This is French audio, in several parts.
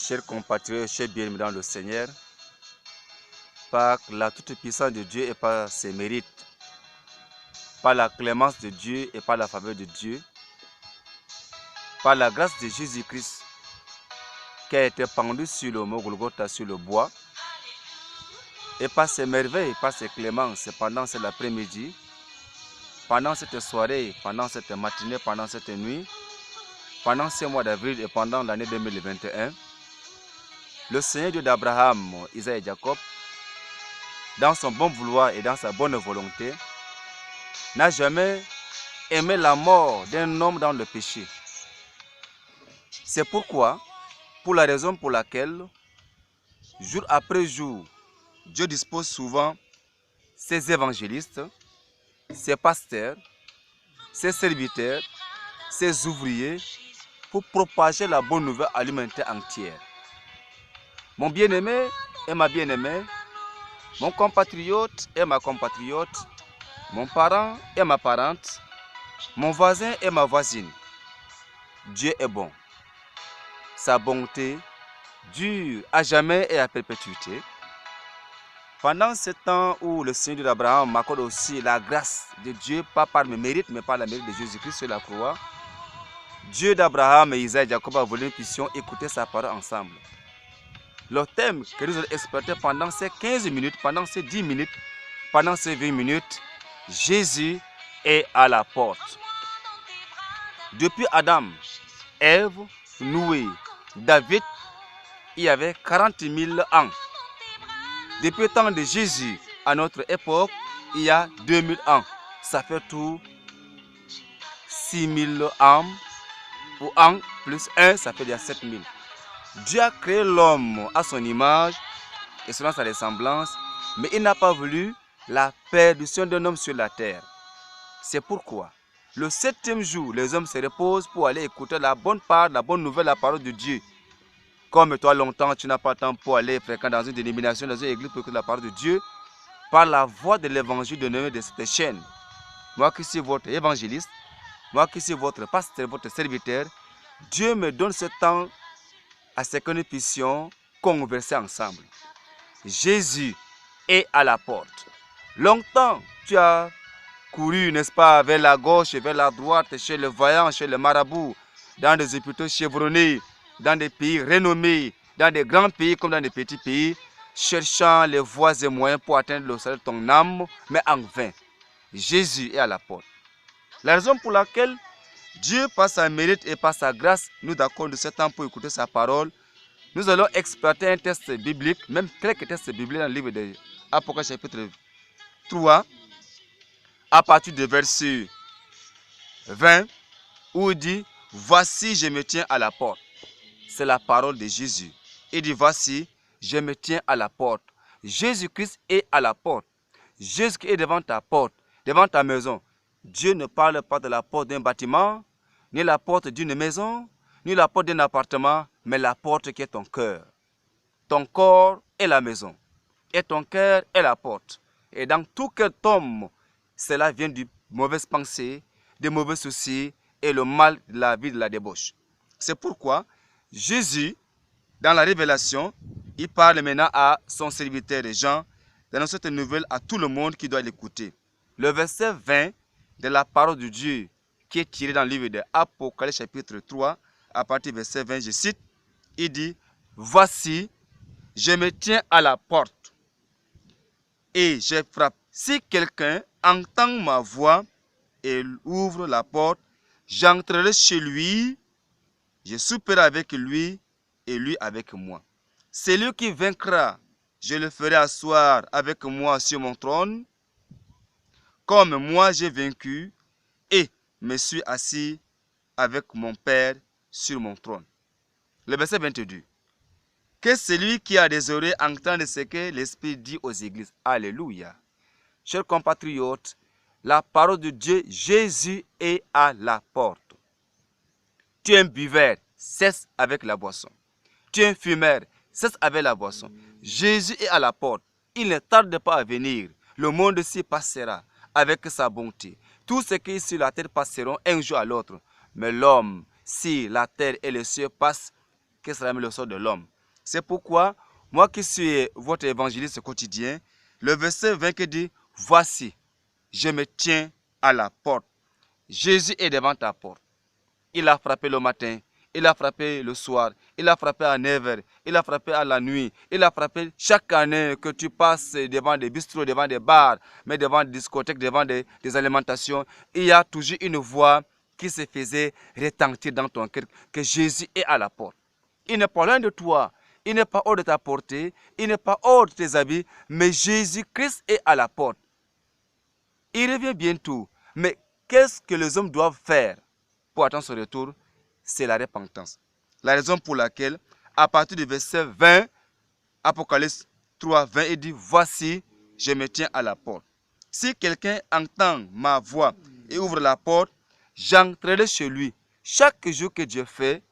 Chers compatriotes, chers bien-aimés dans le Seigneur, par la toute-puissance de Dieu et par ses mérites, par la clémence de Dieu et par la faveur de Dieu, par la grâce de Jésus-Christ qui a été pendu sur le mont Golgotha, sur le bois, et par ses merveilles, par ses clémences, pendant cet après-midi, pendant cette soirée, pendant cette matinée, pendant cette nuit, pendant ce mois d'avril et pendant l'année 2021, le Seigneur Dieu d'Abraham, Isaac et Jacob, dans son bon vouloir et dans sa bonne volonté, n'a jamais aimé la mort d'un homme dans le péché. C'est pourquoi, pour la raison pour laquelle, jour après jour, Dieu dispose souvent ses évangélistes, ses pasteurs, ses serviteurs, ses ouvriers pour propager la bonne nouvelle à l'humanité entière. Mon bien-aimé et ma bien-aimée, mon compatriote et ma compatriote, mon parent et ma parente, mon voisin et ma voisine, Dieu est bon. Sa bonté dure à jamais et à perpétuité. Pendant ce temps où le Seigneur d'Abraham m'accorde aussi la grâce de Dieu, pas par mes mérites, mais par la mérite de Jésus-Christ sur la croix, Dieu d'Abraham et Isaac et Jacob a voulu que nous puissions écouter sa parole ensemble. Le thème que nous allons exploiter pendant ces 15 minutes, pendant ces 10 minutes, pendant ces 20 minutes, Jésus est à la porte. Depuis Adam, Ève, Noé, David, il y avait 40 000 ans. Depuis le temps de Jésus, à notre époque, il y a 2000 ans. Ça fait tout 6000 ans. Ou an plus 1, ça fait déjà 7000. Dieu a créé l'homme à son image et selon sa ressemblance, mais il n'a pas voulu la perdition d'un homme sur la terre. C'est pourquoi, le 7e jour, les hommes se reposent pour aller écouter la bonne part, la bonne nouvelle, la parole de Dieu. Comme toi, longtemps, tu n'as pas le temps pour aller fréquenter dans une dénomination, dans une église pour écouter la parole de Dieu, par la voix de l'évangile de cette chaîne. Moi qui suis votre évangéliste, moi qui suis votre pasteur, votre serviteur, Dieu me donne ce temps à ce que nous puissions converser ensemble. Jésus est à la porte. Longtemps, tu as couru, n'est-ce pas, vers la gauche et vers la droite, chez le voyant, chez le marabout, dans des hôpitaux chevronnés, dans des pays renommés, dans des grands pays comme dans des petits pays, cherchant les voies et moyens pour atteindre le salut de ton âme, mais en vain. Jésus est à la porte. La raison pour laquelle Dieu, par sa mérite et par sa grâce, nous accorde ce temps pour écouter sa parole. Nous allons exploiter un texte biblique, même quelques textes bibliques dans le livre de Apocalypse chapitre 3, à partir du verset 20, où il dit « Voici, je me tiens à la porte ». C'est la parole de Jésus. Il dit « Voici, je me tiens à la porte ». Jésus-Christ est à la porte. Jésus-Christ est devant ta porte, devant ta maison. Dieu ne parle pas de la porte d'un bâtiment, ni la porte d'une maison, ni la porte d'un appartement, mais la porte qui est ton cœur. Ton corps est la maison, et ton cœur est la porte. Et dans tout cœur tombe, cela vient de mauvaises pensées, de mauvais soucis et le mal de la vie de la débauche. C'est pourquoi Jésus, dans la révélation, il parle maintenant à son serviteur Jean, d'annoncer cette nouvelle à tout le monde qui doit l'écouter. Le verset 20 de la parole de Dieu qui est tiré dans le livre de Apocalypse chapitre 3, à partir du verset 20, je cite, il dit « Voici, je me tiens à la porte et je frappe. Si quelqu'un entend ma voix et ouvre la porte, j'entrerai chez lui, je souperai avec lui et lui avec moi. Celui qui vaincra, je le ferai asseoir avec moi sur mon trône, comme moi j'ai vaincu et me suis assis avec mon Père sur mon trône. » Le verset 22. Que celui qui a des oreilles entende ce que l'Esprit dit aux églises. Alléluia. Chers compatriotes, la parole de Dieu, Jésus est à la porte. Tu es un buveur, cesse avec la boisson. Tu es un fumeur, cesse avec la boisson. Jésus est à la porte. Il ne tarde pas à venir. Le monde s'y passera avec sa bonté. Tout ce qui est sur la terre passeront un jour à l'autre. Mais l'homme, si la terre et les cieux passent, que sera le sort de l'homme? C'est pourquoi, moi qui suis votre évangéliste quotidien, le verset 20 qui dit, « Voici, je me tiens à la porte. » Jésus est devant ta porte. Il a frappé le matin, il a frappé le soir, il a frappé à 9h, il a frappé à la nuit, il a frappé chaque année que tu passes devant des bistrots, devant des bars, mais devant des discothèques, devant des alimentations. Il y a toujours une voix qui se faisait retentir dans ton cœur que Jésus est à la porte. Il n'est pas loin de toi, il n'est pas hors de ta portée, il n'est pas hors de tes habits, mais Jésus-Christ est à la porte. Il revient bientôt, mais qu'est-ce que les hommes doivent faire pour attendre son retour? C'est la repentance. La raison pour laquelle, à partir du verset 20, Apocalypse 3, 20, il dit, « Voici, je me tiens à la porte. Si quelqu'un entend ma voix et ouvre la porte, j'entrerai chez lui. » Chaque jour que Dieu fait,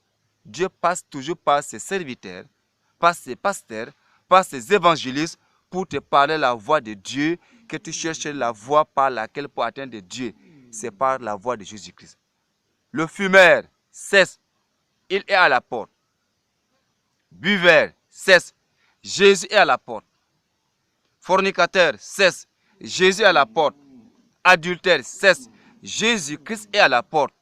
Dieu passe toujours par ses serviteurs, par ses pasteurs, par ses évangélistes pour te parler la voix de Dieu, que tu cherches la voie par laquelle pour atteindre Dieu. C'est par la voix de Jésus-Christ. Le fumeur cesse, il est à la porte. Buveur cesse, Jésus est à la porte. Fornicateur cesse, Jésus est à la porte. Adultère cesse, Jésus-Christ est à la porte.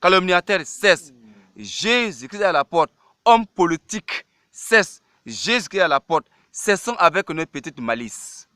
Calomniateur cesse, Jésus-Christ est à la porte. Homme politique cesse, Jésus-Christ est à la porte. Cessons avec nos petites malices.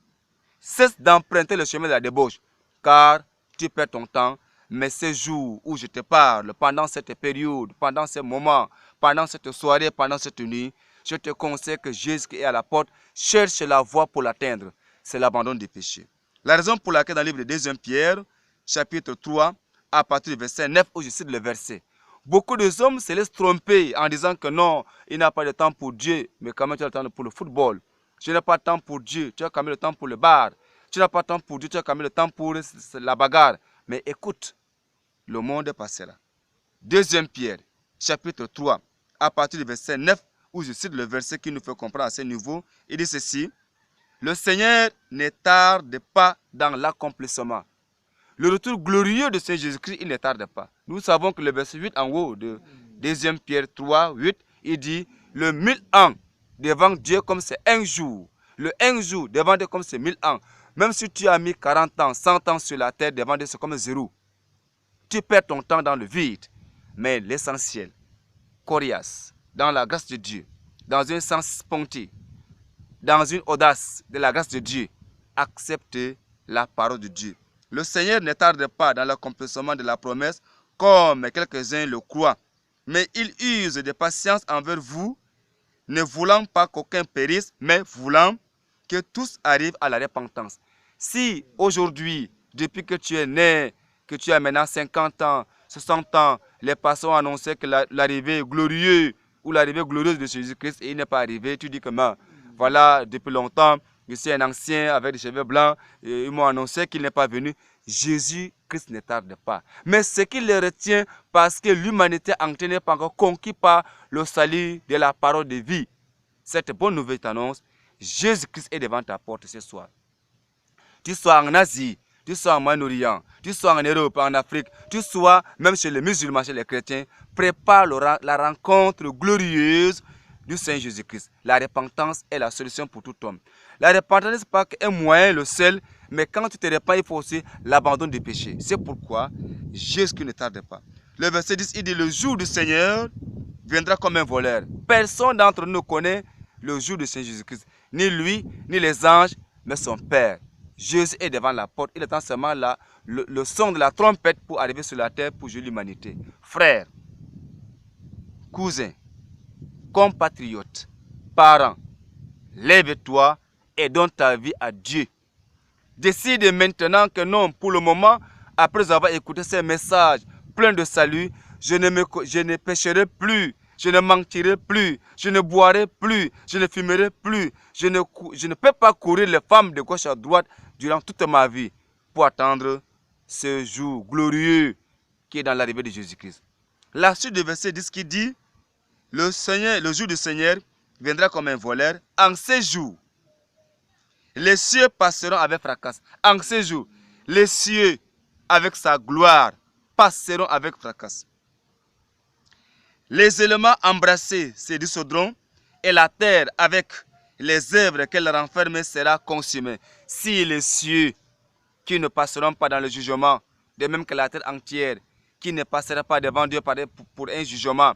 Cesse d'emprunter le chemin de la débauche, car tu perds ton temps. Mais ces jours où je te parle, pendant cette période, pendant ce moment, pendant cette soirée, pendant cette nuit, je te conseille que Jésus est à la porte, cherche la voie pour l'atteindre. C'est l'abandon des péchés. La raison pour laquelle dans le livre de 2 Pierre, chapitre 3, à partir du verset 9, où je cite le verset, beaucoup d'hommes se laissent tromper en disant que non, il n'a pas de temps pour Dieu, mais quand même tu as le temps pour le football. Tu n'as pas de temps pour Dieu, tu as quand même le temps pour le bar. Tu n'as pas de temps pour Dieu, tu as quand même le temps pour la bagarre. Mais écoute, le monde passera. 2 Pierre, chapitre 3, à partir du verset 9, où je cite le verset qui nous fait comprendre à ce niveau, il dit ceci, « Le Seigneur ne tarde pas dans l'accomplissement. » Le retour glorieux de Saint Jésus-Christ, il ne tarde pas. Nous savons que le verset 8 en haut de 2 Pierre 3, 8, il dit, « Le 1000 ans devant Dieu comme c'est un jour. Le un jour devant Dieu comme c'est 1000 ans. » Même si tu as mis 40 ans, 100 ans sur la terre, devant Dieu, c'est comme zéro. Tu perds ton temps dans le vide. Mais l'essentiel, coriace, dans la grâce de Dieu, dans un sens spontané, dans une audace de la grâce de Dieu, accepte la parole de Dieu. Le Seigneur ne tarde pas dans l'accomplissement de la promesse, comme quelques-uns le croient. Mais il use de patience envers vous, ne voulant pas qu'aucun périsse, mais voulant que tous arrivent à la repentance. Si aujourd'hui, depuis que tu es né, que tu as maintenant 50 ans, 60 ans, les pasteurs ont annoncé que l'arrivée glorieuse ou l'arrivée glorieuse de Jésus-Christ et il n'est pas arrivé, tu dis que voilà, depuis longtemps, je suis un ancien avec des cheveux blancs, et ils m'ont annoncé qu'il n'est pas venu. Jésus-Christ ne tarde pas. Mais ce qui les retient, parce que l'humanité entière n'est pas encore conquise par le salut de la parole de vie. Cette bonne nouvelle t'annonce, Jésus-Christ est devant ta porte ce soir. Tu sois en Asie, tu sois en Moyen-Orient, tu sois en Europe, en Afrique, tu sois même chez les musulmans, chez les chrétiens, prépare la rencontre glorieuse du Seigneur Jésus-Christ. La repentance est la solution pour tout homme. La repentance n'est pas un moyen, le seul, mais quand tu te repens, il faut aussi l'abandon des péchés. C'est pourquoi Jésus ne tarde pas. Le verset 10, il dit, le jour du Seigneur viendra comme un voleur. Personne d'entre nous connaît le jour du Seigneur Jésus-Christ. Ni lui, ni les anges, mais son Père. Jésus est devant la porte. Il attend seulement le son de la trompette pour arriver sur la terre pour juger l'humanité. Frères, cousins, compatriotes, parents, lève-toi et donne ta vie à Dieu. Décide maintenant que non, pour le moment, après avoir écouté ces messages pleins de salut, je ne pécherai plus, je ne mentirai plus, je ne boirai plus, je ne fumerai plus, je ne peux pas courir les femmes de gauche à droite durant toute ma vie pour attendre ce jour glorieux qui est dans l'arrivée de Jésus-Christ. La suite du verset 10 qui dit, le jour du Seigneur viendra comme un voleur. En ces jours, les cieux passeront avec fracas. En ces jours, les cieux avec sa gloire passeront avec fracas. Les éléments embrassés se dissoudront et la terre avec les œuvres qu'elle renferme sera consumée. Si les cieux qui ne passeront pas dans le jugement, de même que la terre entière qui ne passera pas devant Dieu pour un jugement.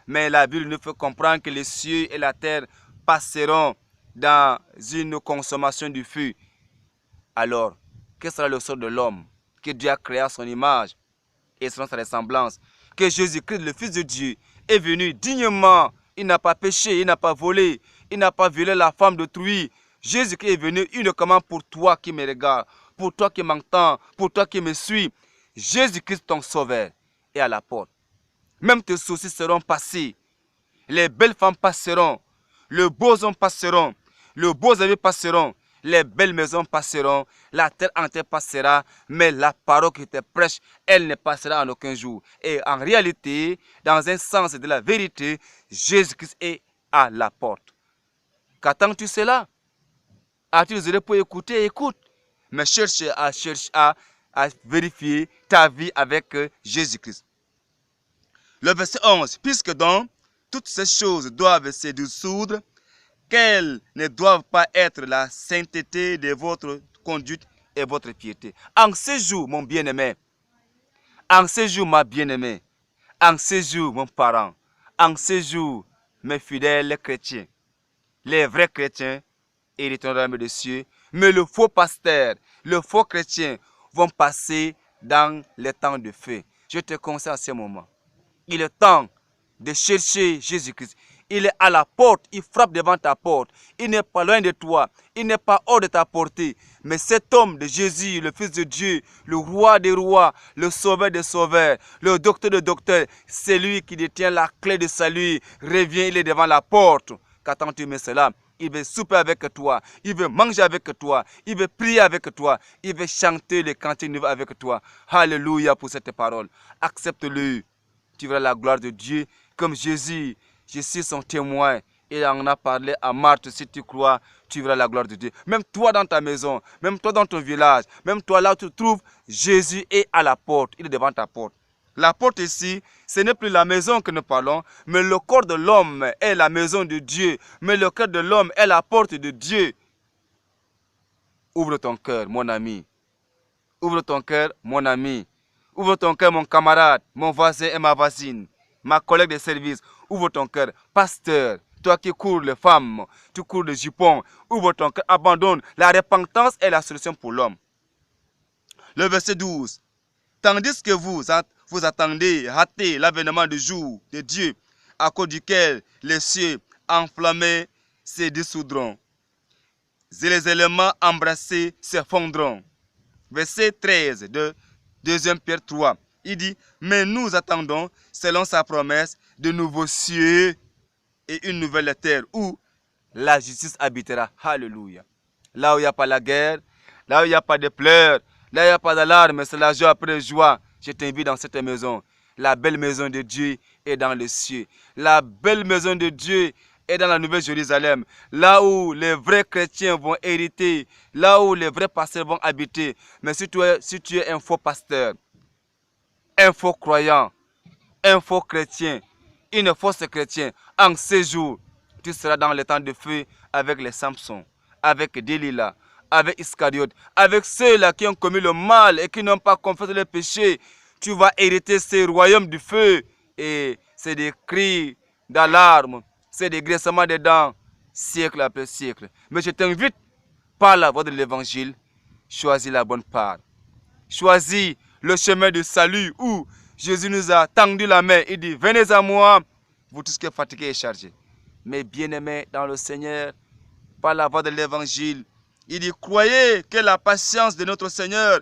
Mais la Bible nous fait comprendre que les cieux et la terre passeront dans une consommation du feu. Alors, quel sera le sort de l'homme que Dieu a créé à son image et selon sa ressemblance? Que Jésus-Christ, le Fils de Dieu, est venu dignement. Il n'a pas péché, il n'a pas volé, il n'a pas violé la femme d'autrui. Jésus-Christ est venu uniquement pour toi qui me regardes, pour toi qui m'entends, pour toi qui me suis. Jésus-Christ, ton sauveur, est à la porte. Même tes soucis seront passés. Les belles femmes passeront. Les beaux hommes passeront. Les beaux amis passeront. Les belles maisons passeront. La terre entière passera. Mais la parole qui te prêche, elle ne passera en aucun jour. Et en réalité, dans un sens de la vérité, Jésus-Christ est à la porte. Qu'attends-tu cela? As-tu les oreilles pour écouter? Écoute. Mais cherche à vérifier ta vie avec Jésus-Christ. Le verset 11. Puisque donc toutes ces choses doivent se dissoudre, qu'elles ne doivent pas être la sainteté de votre conduite et votre piété. En ce jour, mon bien-aimé, en ce jour, ma bien-aimée, en ce jour, mon parent, en ce jour, mes fidèles chrétiens, les vrais chrétiens hériteront de des cieux, mais le faux pasteur, le faux chrétien vont passer dans les temps de feu. Je te conseille à ce moment. Il est temps de chercher Jésus-Christ. Il est à la porte, il frappe devant ta porte. Il n'est pas loin de toi, il n'est pas hors de ta portée. Mais cet homme de Jésus, le Fils de Dieu, le roi des rois, le sauveur des sauveurs, le docteur des docteurs, c'est lui qui détient la clé de salut. Reviens, il est devant la porte. Qu'attends-tu, mais cela? Il veut souper avec toi, il veut manger avec toi, il veut prier avec toi, il veut chanter les cantiques nouveaux avec toi. Alléluia pour cette parole. Accepte-le. Tu verras la gloire de Dieu. Comme Jésus, je suis son témoin. Il en a parlé à Marthe. Si tu crois, tu verras la gloire de Dieu. Même toi dans ta maison, même toi dans ton village, même toi là où tu te trouves, Jésus est à la porte. Il est devant ta porte. La porte ici, ce n'est plus la maison que nous parlons, mais le corps de l'homme est la maison de Dieu. Mais le cœur de l'homme est la porte de Dieu. Ouvre ton cœur, mon ami. Ouvre ton cœur, mon ami. Ouvre ton cœur, mon camarade, mon voisin et ma voisine, ma collègue de service. Ouvre ton cœur, pasteur. Toi qui cours les femmes, tu cours les jupons. Ouvre ton cœur, abandonne. La repentance est la solution pour l'homme. Le verset 12. Tandis que vous attendez, hâtez l'avènement du jour de Dieu, à cause duquel les cieux enflammés se dissoudront, et les éléments embrassés s'effondreront. Verset 13 de 2 Pierre 3. Il dit, mais nous attendons, selon sa promesse, de nouveaux cieux et une nouvelle terre où la justice habitera. Alléluia. Là où il n'y a pas la guerre, là où il n'y a pas de pleurs, là où il n'y a pas d'alarme, c'est la joie après joie. Je t'invite dans cette maison. La belle maison de Dieu est dans les cieux. La belle maison de Dieu est dans la Nouvelle Jérusalem. Là où les vrais chrétiens vont hériter. Là où les vrais pasteurs vont habiter. Mais si tu es un faux pasteur, un faux croyant, un faux chrétien, une fausse chrétien, en ces jours, tu seras dans les temps de feu avec les Samson, avec Delilah, avec Iscariote, avec ceux-là qui ont commis le mal et qui n'ont pas confessé le péché. Tu vas hériter ces royaumes du feu. Et c'est des cris d'alarme, c'est des grincements des dents, siècle après siècle. Mais je t'invite, par la voie de l'évangile, choisis la bonne part. Choisis le chemin du salut où Jésus nous a tendu la main. Il dit, venez à moi, vous tous qui êtes fatigués et chargés. Mais bien-aimés dans le Seigneur, par la voie de l'évangile, il dit, croyez que la patience de notre Seigneur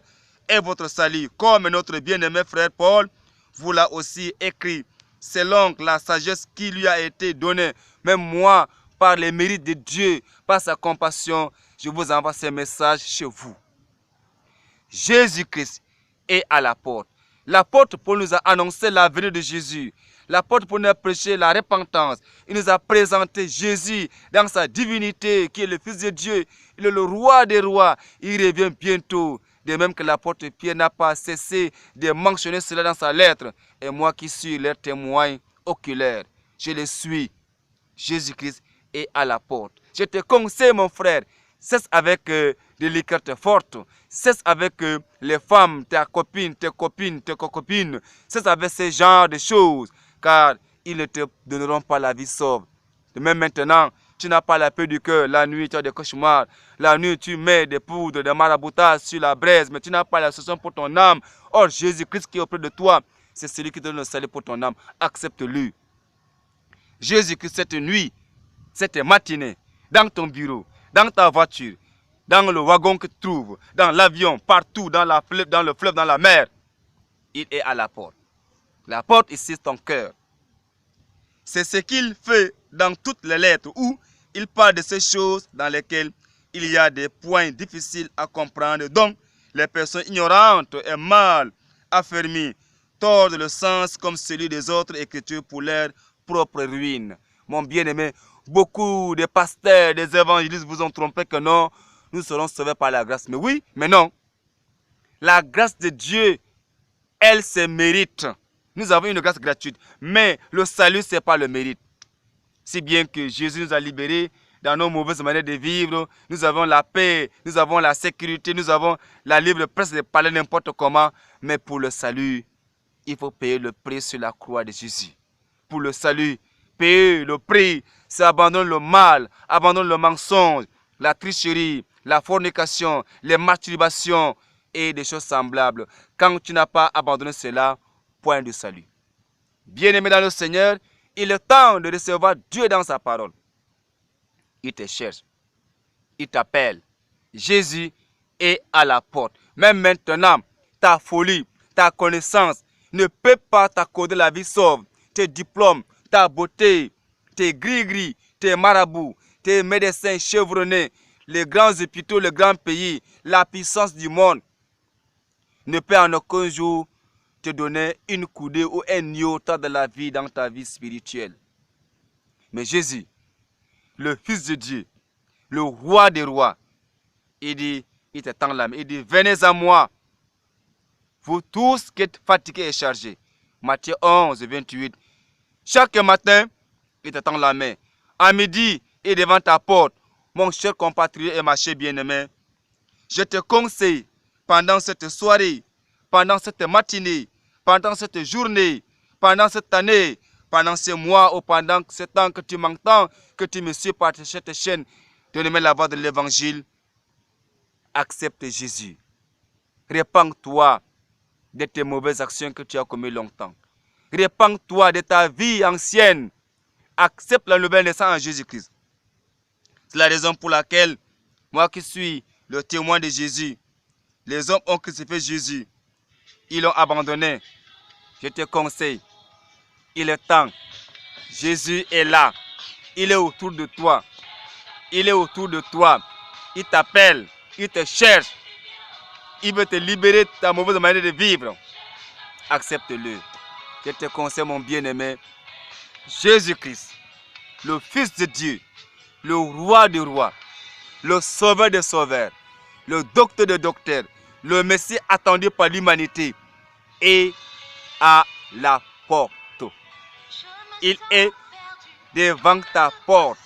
est votre salut. Comme notre bien-aimé frère Paul vous l'a aussi écrit, selon la sagesse qui lui a été donnée. Même moi, par les mérites de Dieu, par sa compassion, je vous envoie ce message chez vous. Jésus-Christ est à la porte. La porte pour nous a annoncé la venue de Jésus. La porte pour nous a prêché la repentance. Il nous a présenté Jésus dans sa divinité, qui est le Fils de Dieu. Il est le roi des rois. Il revient bientôt. De même que l'apôtre Pierre n'a pas cessé de mentionner cela dans sa lettre. Et moi qui suis leur témoin oculaire, je le suis. Jésus-Christ est à la porte. Je te conseille, mon frère, cesse avec des liqueurs fortes, cesse avec les femmes, tes copines, tes copines, cesse avec ce genre de choses, car ils ne te donneront pas la vie sauve. De même maintenant, tu n'as pas la paix du cœur, la nuit tu as des cauchemars, la nuit tu mets des poudres, des maraboutas sur la braise, mais tu n'as pas la solution pour ton âme. Or, Jésus-Christ qui est auprès de toi, c'est celui qui te donne le salut pour ton âme. Accepte-le. Jésus-Christ, cette nuit, cette matinée, dans ton bureau, dans ta voiture, dans le wagon que tu trouves, dans l'avion, partout, dans le fleuve, dans la mer, il est à la porte. La porte ici, c'est ton cœur. C'est ce qu'il fait dans toutes les lettres où il parle de ces choses dans lesquelles il y a des points difficiles à comprendre. Donc, les personnes ignorantes et mal affermies tordent le sens comme celui des autres écritures pour leur propre ruine. Mon bien-aimé, beaucoup de pasteurs, des évangélistes vous ont trompé que non, nous serons sauvés par la grâce. Mais oui, mais non. La grâce de Dieu, elle se mérite. Nous avons une grâce gratuite, mais le salut, ce n'est pas le mérite. Si bien que Jésus nous a libérés dans nos mauvaises manières de vivre, nous avons la paix, nous avons la sécurité, nous avons la libre presse de parler n'importe comment, mais pour le salut, il faut payer le prix sur la croix de Jésus. Pour le salut, payer le prix, c'est abandonner le mal, abandonner le mensonge, la tricherie, la fornication, les masturbations et des choses semblables. Quand tu n'as pas abandonné cela, point de salut. Bien-aimé dans le Seigneur, il est temps de recevoir Dieu dans sa parole. Il te cherche, il t'appelle. Jésus est à la porte. Même maintenant, ta folie, ta connaissance ne peut pas t'accorder la vie sauve. Tes diplômes, ta beauté, tes gris-gris, tes marabouts, tes médecins chevronnés, les grands hôpitaux, les grands pays, la puissance du monde ne peut en aucun jour te donner une coudée ou un iota de la vie dans ta vie spirituelle. Mais Jésus, le Fils de Dieu, le Roi des rois, il dit, il te tend la main, il dit, venez à moi, vous tous qui êtes fatigués et chargés. Matthieu 11, 28. Chaque matin, il te tend la main. À midi, il est devant ta porte. Mon cher compatriote et ma chère bien-aimée, je te conseille, pendant cette soirée, pendant cette matinée, pendant cette journée, pendant cette année, pendant ces mois ou pendant ce temps que tu m'entends, que tu me suis par cette chaîne, de aimer la voix de l'évangile, accepte Jésus. Répands-toi de tes mauvaises actions que tu as commises longtemps. Répands-toi de ta vie ancienne. Accepte la nouvelle naissance en Jésus-Christ. C'est la raison pour laquelle, moi qui suis le témoin de Jésus, les hommes ont crucifié Jésus. Ils l'ont abandonné. Je te conseille, il est temps. Jésus est là. Il est autour de toi. Il est autour de toi. Il t'appelle. Il te cherche. Il veut te libérer de ta mauvaise manière de vivre. Accepte-le. Je te conseille, mon bien-aimé, Jésus-Christ, le Fils de Dieu, le Roi des rois, le Sauveur des sauveurs, le Docteur des docteurs, le Messie attendu par l'humanité, est à la porte. Il est devant ta porte.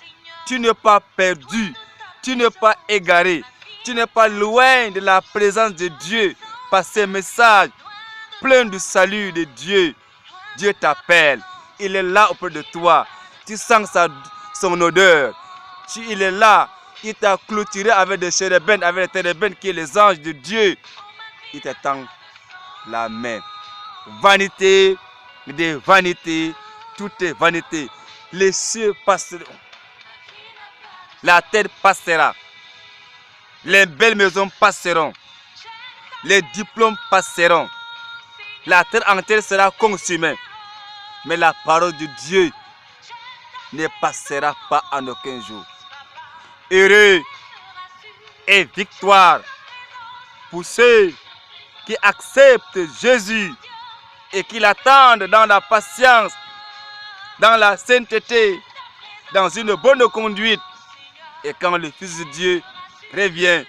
Tu n'es pas perdu, tu n'es pas égaré, tu n'es pas loin de la présence de Dieu par ces messages pleins du salut de Dieu. Dieu t'appelle, il est là auprès de toi. Tu sens son odeur. Il est là, il t'a clôturé avec des chérubins, avec des térébins qui sont les anges de Dieu. Il te tend la main. Vanité des vanités, tout est vanité. Les cieux passeront, la terre passera, les belles maisons passeront, les diplômes passeront, la terre entière sera consumée. Mais la parole de Dieu ne passera pas en aucun jour. Heureux et victoire pour ceux qui acceptent Jésus et qui l'attendent dans la patience, dans la sainteté, dans une bonne conduite. Et quand le Fils de Dieu revient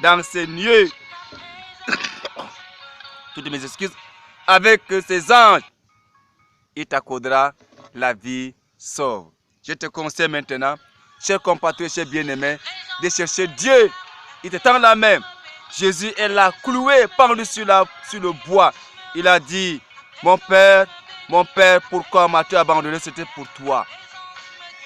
dans ces lieux, toutes mes excuses, avec ses anges, il t'accordera la vie sauve. Je te conseille maintenant, chers compatriotes, chers bien-aimés, de chercher Dieu. Il te tend la main. Jésus est là, cloué, pendu sur le bois. Il a dit, mon Père, pourquoi m'as-tu abandonné? C'était pour toi.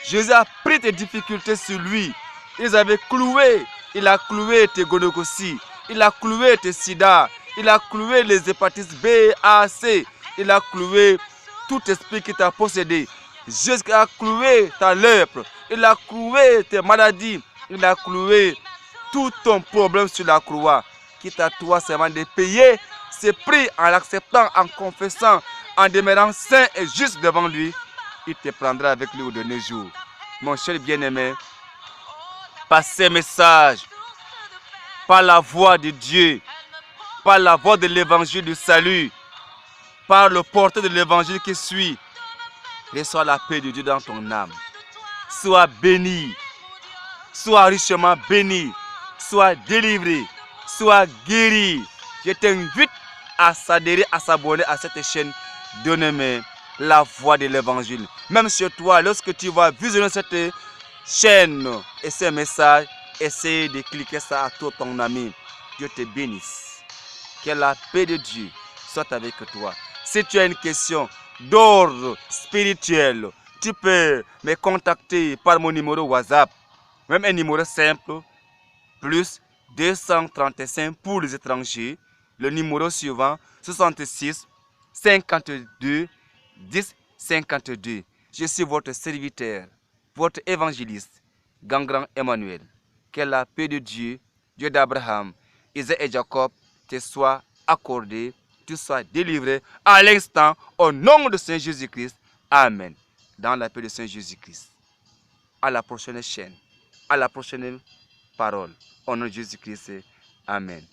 Jésus a pris tes difficultés sur lui. Il avait cloué. Il a cloué tes gonogossi. Il a cloué tes sida. Il a cloué les hépatites B, A, C. Il a cloué tout esprit qui t'a possédé. Jésus a cloué ta lèpre. Il a cloué tes maladies. Il a cloué tout ton problème sur la croix. Quitte à toi seulement de payer ce prix en l'acceptant, en confessant, en demeurant saint et juste devant lui. Il te prendra avec lui au dernier jour. Mon cher bien-aimé, par ces messages, par la voix de Dieu, par la voix de l'évangile du salut, par le porteur de l'évangile qui suit, reçois la paix de Dieu dans ton âme. Sois béni, sois richement béni, sois délivré, sois guéri. Je t'invite à s'adhérer, à s'abonner à cette chaîne dénommée La Voix de l'Évangile. Même chez toi, lorsque tu vas visionner cette chaîne et ces messages, essaye de cliquer ça à tout ton ami. Dieu te bénisse. Que la paix de Dieu soit avec toi. Si tu as une question d'ordre spirituel, tu peux me contacter par mon numéro WhatsApp, même un numéro simple, plus 235 pour les étrangers. Le numéro suivant, 66 52 10 52. Je suis votre serviteur, votre évangéliste, Gangrand Emmanuel. Que la paix de Dieu, Dieu d'Abraham, Isaac et Jacob, te soit accordée, tu sois délivré à l'instant au nom de Saint Jésus-Christ. Amen. Dans la paix de Saint Jésus-Christ. À la prochaine chaîne, à la prochaine parole. Au nom de Jésus-Christ. Amen.